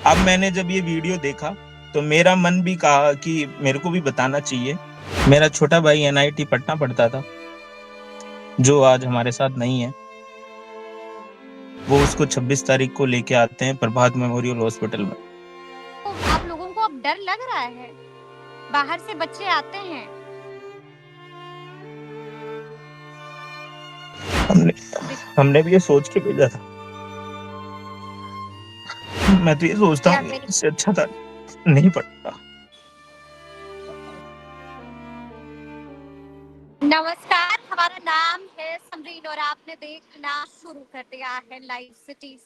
अब मैंने जब ये वीडियो देखा तो मेरा मन भी कहा कि मेरे को भी बताना चाहिए। मेरा छोटा भाई एनआईटी पटना पढ़ता था, जो आज हमारे साथ नहीं है। वो उसको 26 तारीख को लेके आते हैं प्रभात मेमोरियल हॉस्पिटल में। तो आप लोगों को अब डर लग रहा है? बाहर से बच्चे आते हैं। हमने हमने भी ये सोच के भेजा था। मैं तो ये सोचता हूँ इससे अच्छा था नहीं पढ़ता। नमस्कार, हमारा नाम है समरीन और आपने देखना शुरू कर दिया है लाइव सिटीज।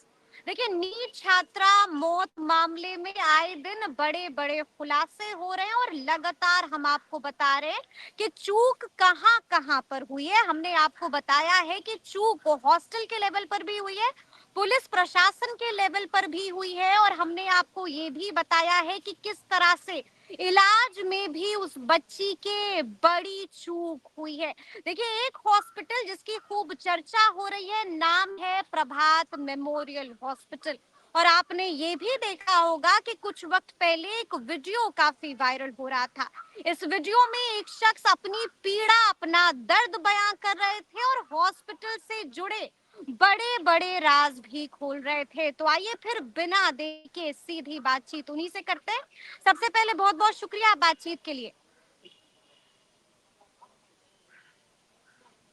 देखिए, नीट छात्रा मौत मामले में आए दिन बड़े बड़े खुलासे हो रहे हैं और लगातार हम आपको बता रहे हैं कि चूक कहां कहां पर हुई है। हमने आपको बताया है कि चूक हॉस्टल के लेवल पर भी हुई है, पुलिस प्रशासन के लेवल पर भी हुई है, और हमने आपको ये भी बताया है कि किस तरह से इलाज में भी उस बच्ची के बड़ी चूक हुई है। देखिए, एक हॉस्पिटल जिसकी खूब चर्चा हो रही है, नाम है प्रभात मेमोरियल हॉस्पिटल। और आपने ये भी देखा होगा कि कुछ वक्त पहले एक वीडियो काफी वायरल हो रहा था। इस वीडियो में एक शख्स अपनी पीड़ा, अपना दर्द बयां कर रहे थे और हॉस्पिटल से जुड़े बड़े बड़े राज भी खोल रहे थे। तो आइए फिर बिना देखे सीधी बातचीत उन्हीं से करते हैं। सबसे पहले बहुत बहुत शुक्रिया बातचीत के लिए।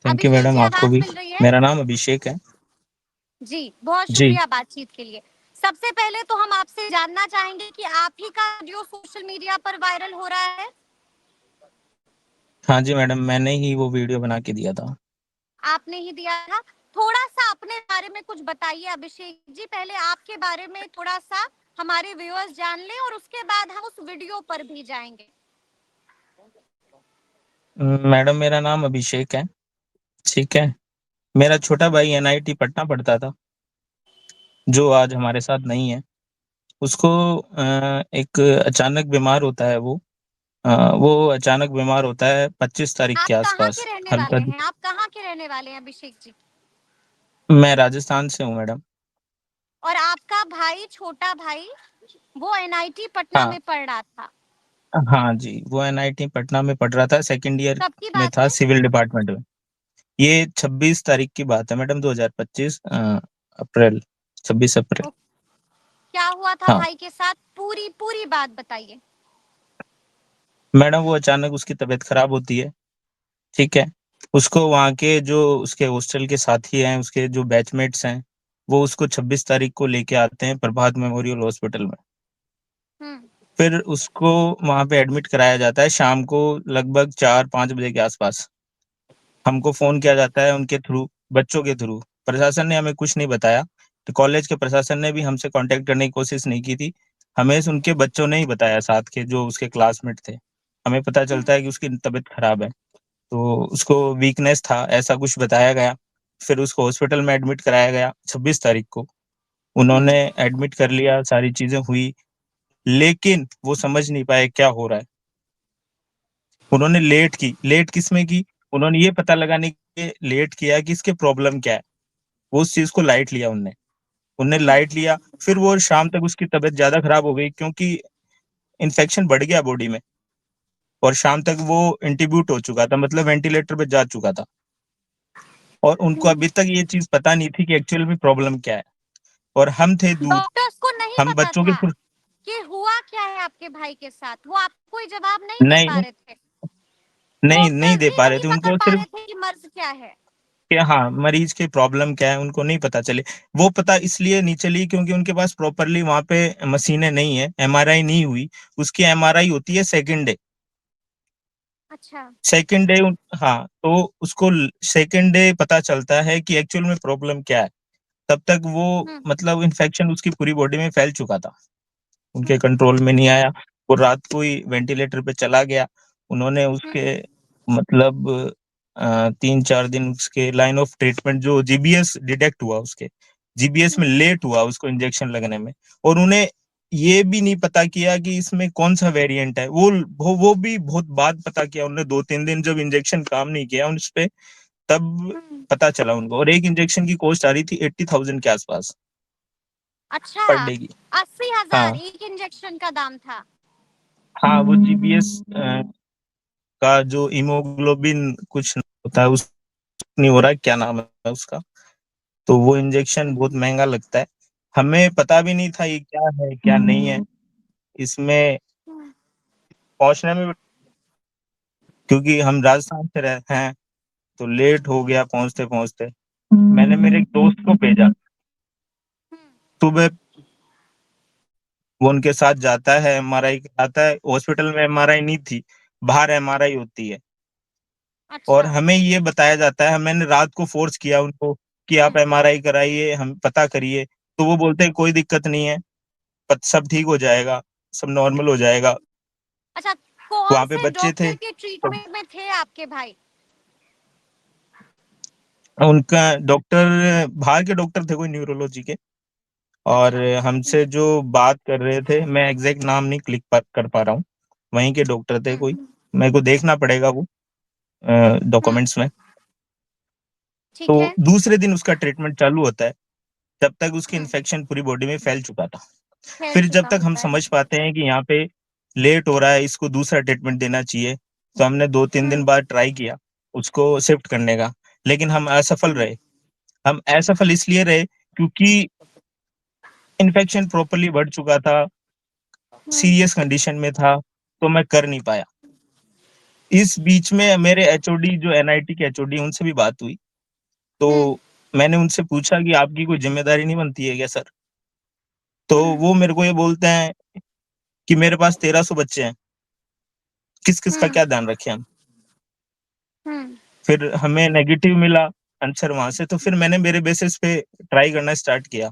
थैंक यू अभिषेक मैडम, जी, आपको आवाज भी। मिल रही है? मेरा नाम अभिषेक है जी, बहुत जी। शुक्रिया बातचीत के लिए। सबसे पहले तो हम आपसे जानना चाहेंगे कि आप ही का वीडियो सोशल मीडिया पर वायरल हो रहा है। हाँ जी मैडम, मैंने ही वो वीडियो बना के दिया था। आपने ही दिया था। थोड़ा सा अपने बारे में कुछ बताइए अभिषेक जी। पहले आपके बारे में थोड़ा सा हमारे व्यूअर्स जान लें और उसके बाद हम उस वीडियो पर भी जाएंगे। मैडम, मेरा नाम अभिषेक है, ठीक है। मेरा छोटा भाई एनआईटी पटना पढ़ता था, जो आज हमारे साथ नहीं है। उसको एक अचानक बीमार होता है। वो अचानक बीमार होता है 25 तारीख आप के कहाँ आसपास। के रहने हल्का। वाले हैं? आप कहाँ के रहने वाले हैं अभिषेक जी? मैं राजस्थान से हूँ मैडम। और आपका भाई, छोटा भाई, वो एनआईटी पटना हाँ में पढ़ रहा था। हाँ जी, वो एनआईटी पटना में पढ़ रहा था, सेकंड ईयर कब की में बात था, है? सिविल डिपार्टमेंट में। ये 26 तारीख की बात है मैडम, 2025 अप्रैल, 26 अप्रैल। क्या हुआ था हाँ भाई के साथ? पूरी पूरी बात बताइए। मैडम, वो अचानक उसकी तबीयत खराब होती है, ठीक है। उसको वहाँ के जो उसके हॉस्टल के साथी हैं, उसके जो बैचमेट्स हैं, वो उसको 26 तारीख को लेके आते हैं प्रभात मेमोरियल हॉस्पिटल में। हम्म। फिर उसको वहाँ पे एडमिट कराया जाता है शाम को, लगभग 4-5 बजे के आसपास। हमको फोन किया जाता है उनके थ्रू, बच्चों के थ्रू। प्रशासन ने हमें कुछ नहीं बताया, तो कॉलेज के प्रशासन ने भी हमसे कांटेक्ट करने की कोशिश नहीं की थी। हमें उनके बच्चों ने ही बताया, साथ के जो उसके क्लासमेट थे। हमें पता चलता है कि उसकी तबीयत खराब है, तो उसको वीकनेस था, ऐसा कुछ बताया गया। फिर उसको हॉस्पिटल में एडमिट कराया गया 26 तारीख को। उन्होंने एडमिट कर लिया, सारी चीजें हुई, लेकिन वो समझ नहीं पाए क्या हो रहा है। उन्होंने लेट की। लेट किसमें की? उन्होंने ये पता लगाने के लेट किया कि इसके प्रॉब्लम क्या है। वो उस चीज को लाइट लिया उनने। उनने लाइट लिया। फिर वो शाम तक उसकी तबीयत ज्यादा खराब हो गई, क्योंकि इन्फेक्शन बढ़ गया बॉडी में। और शाम तक वो इंटीब्यूट हो चुका था, मतलब वेंटिलेटर पे जा चुका था। और उनको अभी तक ये चीज पता नहीं थी कि एक्चुअल में प्रॉब्लम क्या है। और हम थे दूर, डॉक्टर्स को नहीं हम पता बच्चों के था थ्रू। कि हुआ क्या है आपके भाई के साथ? वो आपको कोई जवाब नहीं दे पा नहीं, रहे थे? नहीं, नहीं डॉक्टर्स दे भी पा रहे नहीं थे पकड़ उनको, पा सिर्फ रहे थे कि मर्ज क्या है? कि हाँ, मरीज की प्रॉब्लम क्या है उनको नहीं पता चले। वो पता इसलिए नहीं चली क्योंकि उनके पास प्रॉपरली वहां पे मशीनें नहीं है, एमआरआई नहीं हुई। उसकी एमआरआई होती है सेकंड डे। अच्छा। Second day. हाँ, तो उसको सेकंड डे पता चलता है कि एक्चुअल में प्रॉब्लम क्या है। तब तक वो, हम्म। मतलब इन्फेक्शन उसकी पूरी बॉडी में फैल चुका था, उनके हम्म। कंट्रोल में नहीं आया। वो रात को ही वेंटिलेटर पे चला गया। उन्होंने उसके, हम्म। मतलब 3-4 दिन उसके लाइन ऑफ ट्रीटमेंट, जो जीबीएस डिटेक्ट हुआ उसके, जीबीएस में हम्म। लेट हुआ उसको इंजेक्शन लगने में। और उन्हें ये भी नहीं पता किया कि इसमें कौन सा वेरिएंट है। वो भी बहुत बाद पता किया उन्होंने, 2-3 दिन जब इंजेक्शन काम नहीं किया उस पे, तब हम्म। पता चला उनको। और एक इंजेक्शन की कॉस्ट आ रही थी 80,000 के आसपास। अच्छा, पर डे की। 80,000 हाँ एक इंजेक्शन का दाम था। हाँ, वो जीबीएस का जो हीमोग्लोबिन कुछ होता है, उस नहीं हो रहा है, क्या नाम है उसका, तो वो इंजेक्शन बहुत महंगा लगता है। हमें पता भी नहीं था ये क्या है क्या नहीं है इसमें हम्म, पहुंचने में, क्योंकि हम राजस्थान से रहते हैं, तो लेट हो गया पहुंचते पहुंचते। मैंने मेरे एक दोस्त को भेजा हम्म, सुबह, वो उनके साथ जाता है, एमआरआई कराता है। हॉस्पिटल में एमआरआई नहीं थी, बाहर एमआरआई होती है। और अच्छा। हमें ये बताया जाता है, मैंने रात को फोर्स किया उनको कि आप हम्म, एमआरआई कराइए, हम पता करिए, तो वो बोलते हैं कोई दिक्कत नहीं है, सब ठीक हो जाएगा, सब नॉर्मल हो जाएगा। अच्छा, कौन वहां पे से बच्चे थे, डॉक्टर के तो ट्रीटमेंट में थे आपके भाई? उनका डॉक्टर बाहर के डॉक्टर थे, कोई न्यूरोलॉजी के। और अच्छा। हमसे जो बात कर रहे थे, मैं एग्जैक्ट नाम नहीं कर पा रहा हूँ, वहीं के डॉक्टर थे कोई, हम्म, मेरे को देखना पड़ेगा वो हम्म, डॉक्यूमेंट्स में। तो ठीक है। दूसरे दिन उसका ट्रीटमेंट चालू होता है, तब तक उसकी हम्म, इन्फेक्शन पूरी बॉडी में फैल चुका था। फैल फिर जब चुका तक हम होता है। समझ पाते हैं कि यहाँ पे लेट हो रहा है, इसको दूसरा ट्रीटमेंट देना चाहिए, तो हमने 2-3 दिन हम्म, बाद ट्राई किया उसको शिफ्ट करने का, लेकिन हम असफल हम्म, रहे। हम असफल इसलिए रहे क्योंकि इन्फेक्शन प्रॉपरली बढ़ चुका था, हम्म, सीरियस कंडीशन में था, तो मैं कर नहीं पाया। इस बीच में मेरे एचओडी, जो एनआईटी के एचओडी, उनसे भी बात हुई। तो हम्म, मैंने उनसे पूछा कि आपकी कोई जिम्मेदारी नहीं बनती है क्या सर? तो हम्म, वो मेरे को ये बोलते हैं कि मेरे पास 1300 बच्चे हैं, किस किस का हम्म, क्या ध्यान रखें हम। हम्म, फिर हमें नेगेटिव मिला आंसर वहां से, तो फिर मैंने मेरे बेसिस पे ट्राई करना स्टार्ट किया।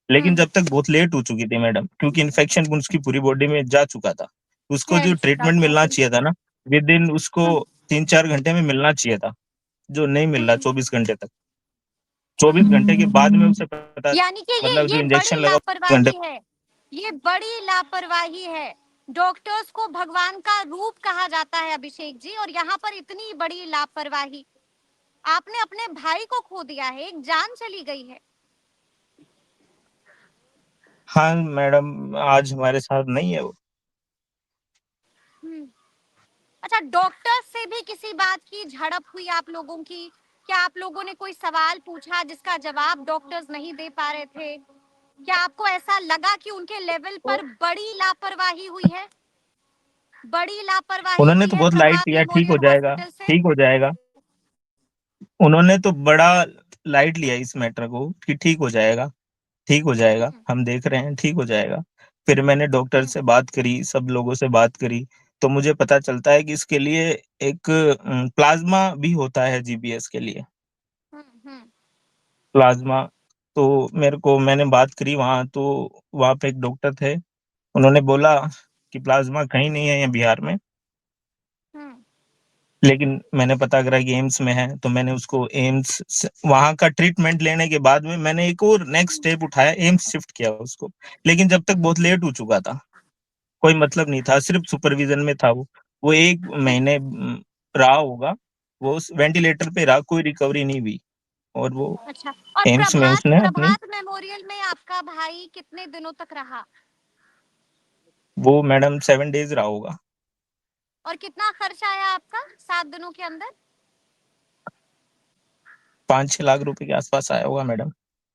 लेकिन हम्म, जब तक बहुत लेट हो चुकी थी मैडम, क्योंकि इन्फेक्शन उसकी पूरी बॉडी में जा चुका था। उसको जो फैल चुका ट्रीटमेंट था। मिलना चाहिए था ना, विद इन उसको हम्म, 3-4 घंटे में मिलना चाहिए था, जो नहीं मिल रहा हम्म, 24 घंटे तक। 24 घंटे के हम्म। बाद में उसे पता, यानी कि ये मतलब जो ये इंजेक्शन बड़ी लगा घंटे। लापरवाही है। ये बड़ी लापरवाही है। डॉक्टर्स को भगवान का रूप कहा जाता है अभिषेक जी, और यहाँ पर इतनी बड़ी लापरवाही। आपने अपने भाई को खो दिया है, एक जान चली गई है। हाँ मैडम, आज हमारे साथ नहीं है वो। हम्म। अच्छा, डॉक्टर से भी किसी बात की झड़प हुई आप लोगों की? क्या आप लोगों ने कोई सवाल पूछा जिसका जवाब डॉक्टर्स नहीं दे पा रहे थे? क्या आपको ऐसा लगा कि उनके लेवल पर बड़ी लापरवाही हुई है? बड़ी लापरवाही उन्होंने हुई तो है बहुत लाइट प्रभात लिया, ठीक हो मेमोरियल जाएगा, हॉस्पिटल से? ठीक हो जाएगा। उन्होंने तो बड़ा लाइट लिया इस मैटर को कि ठीक हो जाएगा, ठीक हो जाएगा, हम्म, हम देख रहे हैं, ठीक हो जाएगा। फिर मैंने डॉक्टर हम्म, से बात करी, सब लोगों से बात करी, तो मुझे पता चलता है कि इसके लिए एक प्लाज्मा भी होता है जीबीएस के लिए, हम्म, प्लाज्मा। तो मेरे को, मैंने बात करी वहाँ, तो वहाँ पे एक डॉक्टर थे, उन्होंने बोला कि प्लाज्मा कहीं नहीं है यहाँ बिहार में। हम्म, लेकिन मैंने पता करा कि एम्स में है, तो मैंने उसको एम्स, वहां का ट्रीटमेंट लेने के बाद में मैंने एक और नेक्स्ट स्टेप उठाया, एम्स शिफ्ट किया उसको। लेकिन जब तक बहुत लेट हो चुका था, कोई मतलब नहीं था, सिर्फ सुपरविजन में था वो 1 महीने रहा होगा, वो उस वेंटिलेटर पे रहा, कोई रिकवरी नहीं हुई। और वो अच्छा, और एम्स में प्रभात उसने अपनी, प्रभात मेमोरियल में आपका भाई कितने दिनों तक रहा? वो मैडम 7 डेज रहा होगा। और कितना खर्च आया आपका 7 दिनों के अंदर? 5-6 लाख रुपए के आसपास आया होगा मैडम,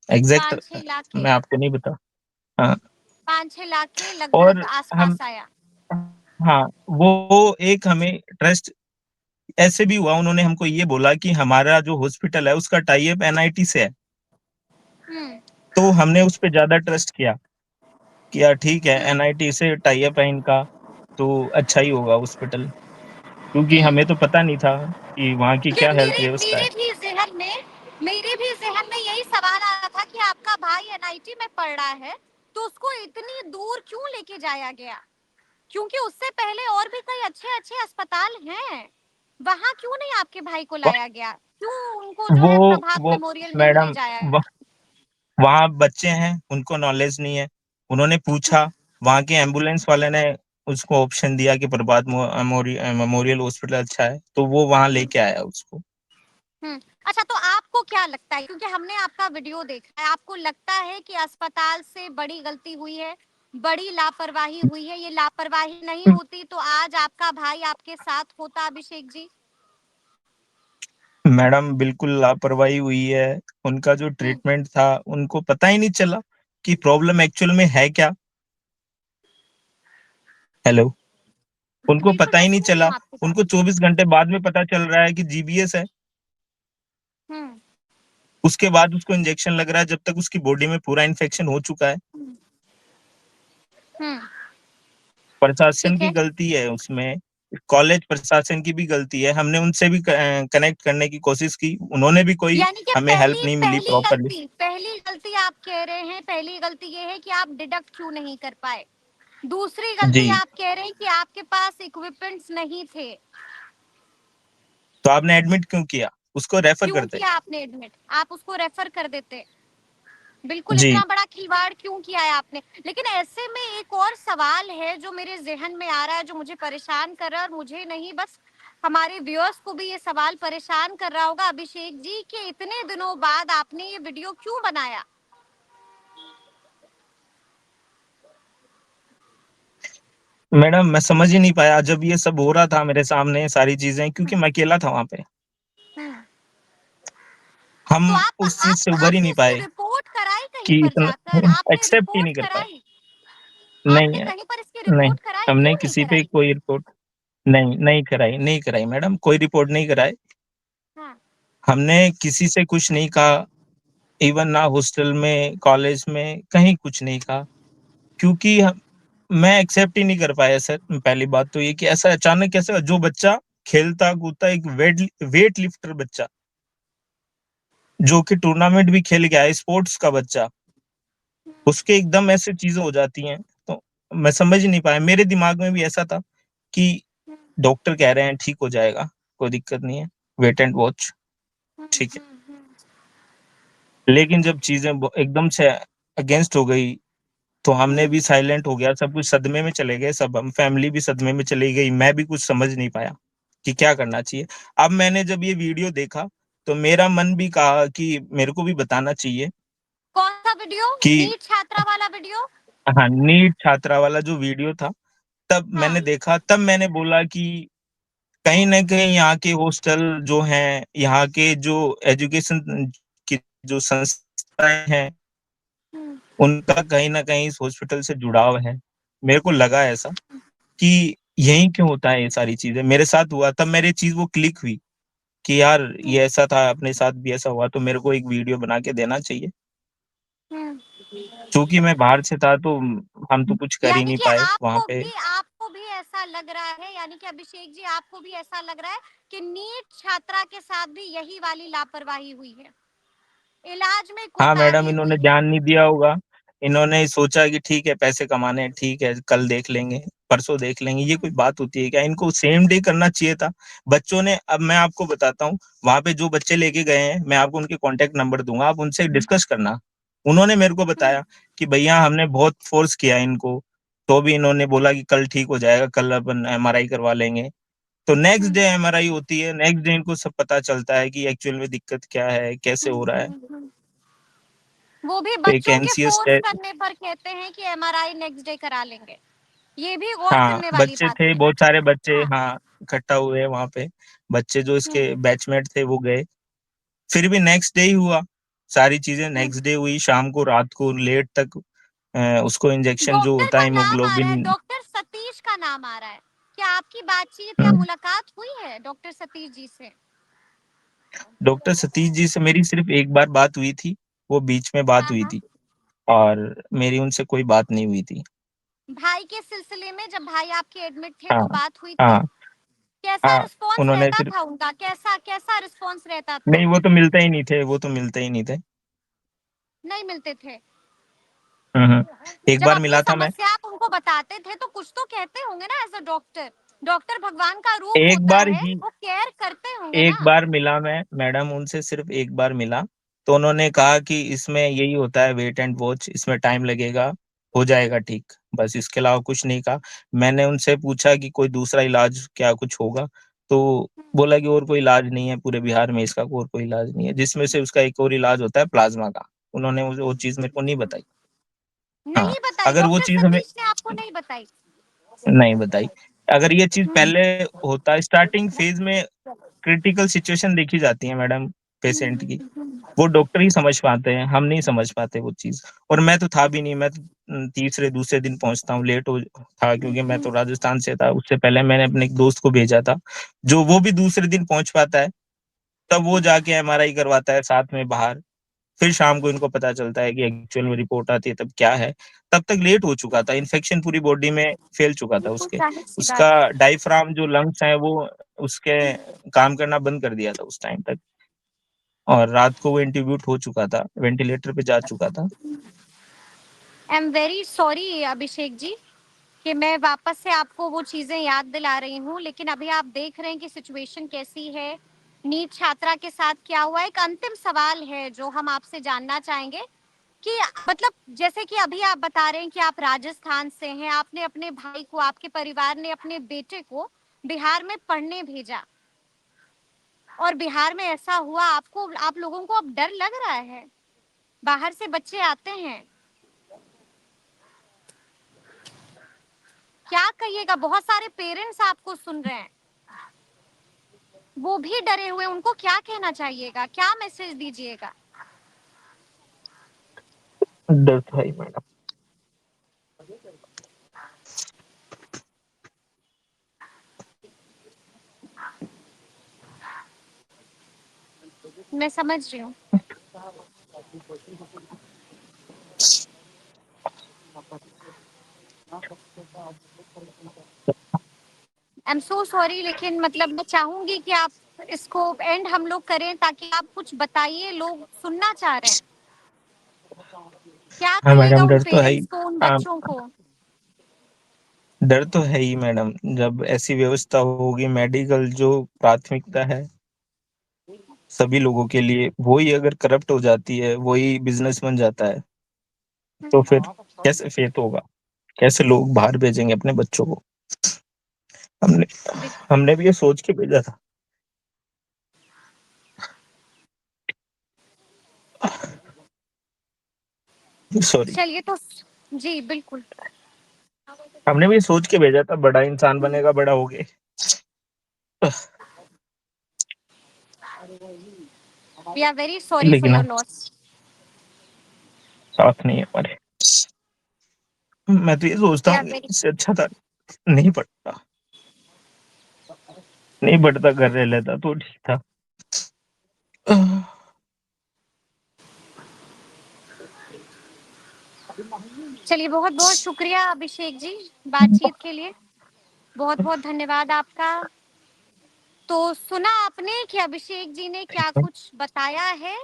एग्जैक्ट 5-6 लाख के? मैं आपको नहीं बता। हाँ। 5-6 लाख के लगभग और हम, आसपास आया। हाँ, वो एक हमें ट्रस्ट ऐसे भी हुआ, उन्होंने हमको ये बोला कि हमारा जो हॉस्पिटल है उसका टाई अप एनआईटी से है, हम्म, तो हमने उस पे ज्यादा ट्रस्ट किया कि यार ठीक है, हम्म, एनआईटी से टाई अप है इनका, तो अच्छा ही होगा हॉस्पिटल, क्योंकि हमें हम्म। तो पता नहीं था कि वहाँ की क्योंकि क्या हेल्थ मेरे व्यवस्था है। मेरे भी जहन में यही सवाल आ रहा था कि आपका भाई एनआईटी में पढ़ रहा है, तो उसको इतनी दूर क्यों लेके जाया गया? क्योंकि उससे पहले और भी कई अच्छे अच्छे अस्पताल हैं। वहां क्यों नहीं आपके भाई को व- लाया गया? क्यों उनको जो वो है प्रभात वो मेमोरियल में ही ले मैडम, जाया गया? वहाँ बच्चे हैं, उनको नॉलेज नहीं है, उन्होंने पूछा, हम्म, वहाँ के एम्बुलेंस वाले ने उसको ऑप्शन दिया कि प्रभात मेमोरियल हॉस्पिटल अच्छा है, तो वो वहाँ हम्म, लेके आया उसको। हम्म। अच्छा, तो आपको क्या लगता है, क्योंकि हमने आपका वीडियो देखा है, आपको लगता है कि अस्पताल से बड़ी गलती हुई है, बड़ी लापरवाही हुई है? ये लापरवाही नहीं होती तो आज आपका भाई आपके साथ होता, अभिषेक जी? मैडम बिल्कुल लापरवाही हुई है। उनका जो हम्म, ट्रीटमेंट था, उनको पता ही नहीं चला कि प्रॉब्लम एक्चुअल में है क्या। हेलो। उनको बिल्कुल पता मैं ही नहीं सुन रही चला। हूँ आपकी बात। उनको 24 घंटे बाद में पता चल रहा है कि जीबीएस है। हम्म। उसके बाद उसको इंजेक्शन लग रहा है, जब तक उसकी बॉडी में पूरा इन्फेक्शन हो चुका है। हम्म। प्रशासन ठीक की है। गलती है उसमें। कॉलेज प्रशासन की भी गलती है। हमने उनसे भी कनेक्ट करने की कोशिश की, उन्होंने भी कोई यानी कि हमें हेल्प पहली नहीं मिली पहली प्रॉपरली। गलती पहली गलती आप कह रहे हैं, पहली गलती ये है कि आप डिडक्ट क्यों नहीं कर पाए। दूसरी जी। गलती आप कह रहे हैं कि आपके पास इक्विपमेंट्स नहीं थे। तो आपने एडमिट क्यों किया? उसको रेफर क्यों करते। किया आपने एडमिट? आप उसको रेफर कर देते। बिल्कुल, जी। इतना बड़ा खिलवाड़ क्यों किया है आपने? लेकिन ऐसे में एक और सवाल है जो मेरे ज़हन में आ रहा है, जो मुझे परेशान कर रहा है, और मुझे नहीं, बस हमारे व्यूअर्स को भी ये सवाल परेशान कर रहा होगा, अभिषेक जी, कि इतने दिनों बाद आपने ये वीडियो क्यों बनाया? मैडम मैं समझ ही नहीं पाया जब ये सब हो रहा था मेरे सामने सारी चीजें, क्योंकि मैं अकेला था वहां पे। हुँ। हम तो उस चीज से उभर ही आपने नहीं इसकी पाए रिपोर्ट कराई कहीं कि पर इतना जाकर? आपने एक्सेप्ट ही रिपोर्ट नहीं कर पाए। कराई? आपने नहीं है। कहीं पर इसकी नहीं, रिपोर्ट कराई, हमने क्यों नहीं किसी पे कराई? कोई रिपोर्ट नहीं कराई, नहीं कराई मैडम, कोई रिपोर्ट नहीं कराई। हाँ। हमने किसी से कुछ नहीं कहा। इवन ना हॉस्टल में, कॉलेज में, कहीं कुछ नहीं कहा। क्योंकि मैं एक्सेप्ट ही नहीं कर पाया सर। पहली बात तो ये कि ऐसा अचानक कैसे, जो बच्चा खेलता कूदता, एक वेट लिफ्टर बच्चा जो कि टूर्नामेंट भी खेल गया है, स्पोर्ट्स का बच्चा, उसके एकदम ऐसे चीजें हो जाती हैं। तो मैं समझ ही नहीं पाया। मेरे दिमाग में भी ऐसा था कि हुँ, डॉक्टर कह रहे हैं ठीक हो जाएगा, कोई दिक्कत नहीं है, वेट एंड वॉच, हुँ, ठीक है। हुँ, हुँ, लेकिन जब चीजें एकदम से अगेंस्ट हो गई, तो हमने हुँ। भी साइलेंट हो गया, सब कुछ सदमे में चले गए, सब हम फैमिली भी सदमे में चली गई। मैं भी कुछ समझ नहीं पाया कि क्या करना चाहिए। अब मैंने जब ये वीडियो देखा, तो मेरा मन भी कहा कि मेरे को भी बताना चाहिए कौन-सा वीडियो? कि नीट छात्रा वाला वीडियो? हाँ, नीट छात्रा वाला जो वीडियो था, तब हाँ। मैंने देखा, तब मैंने बोला कि कहीं न कहीं यहाँ के हॉस्टल जो हैं, यहाँ के जो एजुकेशन की जो संस्थाएँ हैं, हुँ, उनका कहीं न कहीं इस हॉस्पिटल से जुड़ाव है। मेरे को लगा ऐसा कि यहीं क्यों होता है ये सारी चीज़ें, मेरे साथ हुआ, तब मेरी चीज़ वो क्लिक हुई कि यार हुँ, ये ऐसा था, अपने साथ भी ऐसा हुआ, तो मेरे को एक वीडियो बना के देना चाहिए। हुँ। चूँकि मैं बाहर से था, तो हम तो कुछ कर ही यानी नहीं कि पाए वहाँ पे। आपको भी ऐसा लग रहा है, यानी कि अभिषेक जी, आपको भी ऐसा लग रहा है कि नीट छात्रा के साथ भी यही वाली लापरवाही हुई है, इलाज में हाँ मैडम, कोताही हुई इन्होंने है? ध्यान नहीं दिया होगा। इन्होंने सोचा कि ठीक है, पैसे कमाने हैं, ठीक है, कल देख लेंगे, परसों देख लेंगे। ये कोई बात होती है क्या? इनको सेम डे करना चाहिए था। बच्चों ने, अब मैं आपको बताता हूँ, वहाँ पे जो बच्चे लेके गए हैं, मैं आपको उनके कॉन्टैक्ट नंबर दूँगा, आप उनसे डिस्कस करना। उन्होंने मेरे को हुँ, बताया कि भैया हमने बहुत फ़ोर्स किया इनको, तो भी इन्होंने बोला कि कल ठीक हो जाएगा, कल अपन एमआरआई करवा लेंगे। तो नेक्स्ट हुँ, डे एमआरआई होती है, नेक्स्ट डे इनको सब पता चलता है कि एक्चुअल में दिक्कत क्या है, कैसे हुँ, हो रहा है। हुँ, हुँ। वो भी एक बच्चों के एनसीएस फ़ोर्स टे करने पर कहते हैं कि एमआरआई नेक्स्ट डे करा लेंगे। ये भी गौर हाँ, करने वाली बच्चे बात थे, है। बहुत सारे बच्चे, हाँ। हाँ, इकट्ठा हुए वहाँ पे। बच्चे जो हुँ, इसके बैचमेट थे वो गए। फिर भी नेक्स्ट डे ही हुआ। सारी चीज़ें हुँ। नेक्स्ट डे हुई, शाम को, रात को, लेट तक उसको इंजेक्शन जो डॉक्टर होता का है नाम आ रहा है, हीमोग्लोबिन। डॉक्टर सतीश का नाम आ रहा है। क्या आपकी बातचीत या हुँ, मुलाकात हुई है डॉक्टर सतीश जी से? डॉक्टर सतीश जी से मेरी सिर्फ़ एक बार बात हुई थी, वो बीच में बात हाँ, हुई हाँ। थी, और मेरी उनसे कोई बात नहीं हुई थी। भाई के सिलसिले में जब भाई आपके एडमिट थे हाँ, तो बात हुई थी? हाँ, कैसा हाँ, रिस्पॉन्स उन्होंने रहता फिर था उनका? कैसा कैसा रिस्पॉन्स रहता था? नहीं, वो तो मिलते ही नहीं थे, वो तो मिलते ही नहीं थे। नहीं मिलते थे? हुँ, हुँ। एक जब बार अपनी मिला था मैं। समस्या आप उनको बताते थे तो कुछ तो कहते होंगे ना, एज़ अ डॉक्टर। डॉक्टर भगवान का रूप एक होता बार है, ही वो केयर करते होंगे एक ना? बार मिला मैं मैडम उनसे, सिर्फ एक बार मिला। तो उन्होंने हाँ। कहा कि इसमें यही होता है, वेट एंड वॉच, इसमें टाइम लगेगा, हो जाएगा ठीक। बस इसके अलावा कुछ नहीं कहा। मैंने उनसे पूछा कि कोई दूसरा इलाज क्या कुछ होगा? तो बोला कि और कोई इलाज नहीं है पूरे बिहार में इसका, और कोई इलाज नहीं है, जिसमें से उसका एक और इलाज होता है प्लाज़्मा का। उन्होंने मुझे वो चीज़ मेरे को नहीं बताई। हाँ, नहीं बताई, अगर वो डॉक्टर चीज़ हमें सतीश ने आपको नहीं बताई? नहीं बताई। अगर ये चीज़ हुँ। पहले होता स्टार्टिंग फ़ेज़ में क्रिटिकल सिचुएशन देखी जाती है मैडम पेशेंट की। वो डॉक्टर ही समझ पाते हैं, हम नहीं समझ पाते वो चीज़। और मैं तो था भी नहीं, मैं तो तीसरे दूसरे दिन पहुँचता हूँ, लेट हो था क्योंकि मैं तो राजस्थान से था, उससे पहले मैंने अपने एक दोस्त को भेजा था, जो वो भी दूसरे दिन पहुँच पाता है, तब वो जाके एमआरआई करवाता है साथ में बाहर। फिर शाम को इनको पता चलता है कि एक्चुअल में रिपोर्ट आती है तब क्या है, तब तक लेट हो चुका था, इन्फेक्शन पूरी बॉडी में फैल चुका था बिल्कुल उसके। ज़ाहिर-सी उसका बात है। डायफ्राम जो लंग्स हैं वो उसके काम करना बंद कर दिया था उस टाइम तक, और रात को वो इंट्यूब्यूट हो चुका था, वेंटिलेटर पे जा चुका था। I am very sorry Abhishek ji कि मैं वापस से आपको वो चीज़ें याद दिला रही हूँ, लेकिन अभी आप देख रहे हैं कि सिचुएशन कैसी है, नीट छात्रा के साथ क्या हुआ। एक अंतिम सवाल है जो हम आपसे जानना चाहेंगे कि मतलब जैसे कि अभी आप बता रहे हैं कि आप राजस्थान से हैं, आपने अपने भाई को, आपके परिवार ने अपने बेटे को बिहार में पढ़ने भेजा और बिहार में ऐसा हुआ, आपको आप लोगों को अब डर लग रहा है? बाहर से बच्चे आते हैं, क्या कहिएगा? बहुत सारे पेरेंट्स आपको सुन रहे हैं, वो भी डरे हुए, उनको क्या कहना चाहिएगा? क्या मैसेज दीजिएगा? डर था ही मैडम। मैं समझ रही हूँ। आई एम सो सॉरी, लेकिन मतलब मैं चाहूँगी कि आप इसको एंड हम लोग करें ताकि आप कुछ बताइए, लोग सुनना चाह रहे हैं। क्या हाँ कहिएगा मैडम, उन डर तो है ही। पेरेंट्स को, उन बच्चों को? डर तो है ही मैडम, जब ऐसी व्यवस्था होगी, मेडिकल जो प्राथमिकता है सभी लोगों के लिए, वही अगर करप्ट हो जाती है, वही बिज़नेस बन जाता है, तो फिर कैसे फेथ होगा? कैसे लोग बाहर भेजेंगे अपने बच्चों को? हमने हमने भी ये सोच के भेजा था। सॉरी। चलिए तो जी, बिल्कुल। हमने भी ये सोच के भेजा था, बड़ा इंसान बनेगा बड़ा होके। We are very sorry for लेकिन योर हम लॉस। साथ नहीं है हमारे। मैं तो ये सोचता वी हूँ आर कि वेरी इससे अच्छा था नहीं पढ़ता, नहीं पढ़ता, घर रह लेता तो ठीक था। चलिए, बहुत-बहुत शुक्रिया अभिषेक जी बातचीत के लिए। बहुत-बहुत धन्यवाद आपका। तो सुना आपने कि अभिषेक जी ने क्या कुछ बताया है?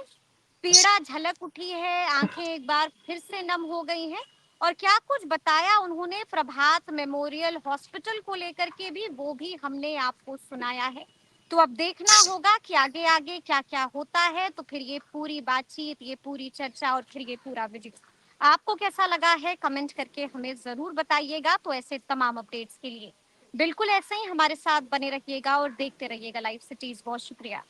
पीड़ा झलक उठी है, आँखें एक बार फिर से नम हो गई हैं और क्या कुछ बताया उन्होंने प्रभात मेमोरियल हॉस्पिटल को लेकर के भी, वो भी हमने आपको सुनाया है। तो अब देखना होगा कि आगे-आगे क्या-क्या होता है, तो फिर ये पूरी बातचीत, ये पूरी चर्चा और फिर ये पूरा वीडियो आपको कैसा लगा है, कमेंट करके हमें ज़रूर बताइएगा। तो ऐसे तमाम अपडेट्स के लिए बिल्कुल ऐसे ही हमारे साथ बने रहिएगा और देखते रहिएगा लाइव सिटीज़। बहुत शुक्रिया।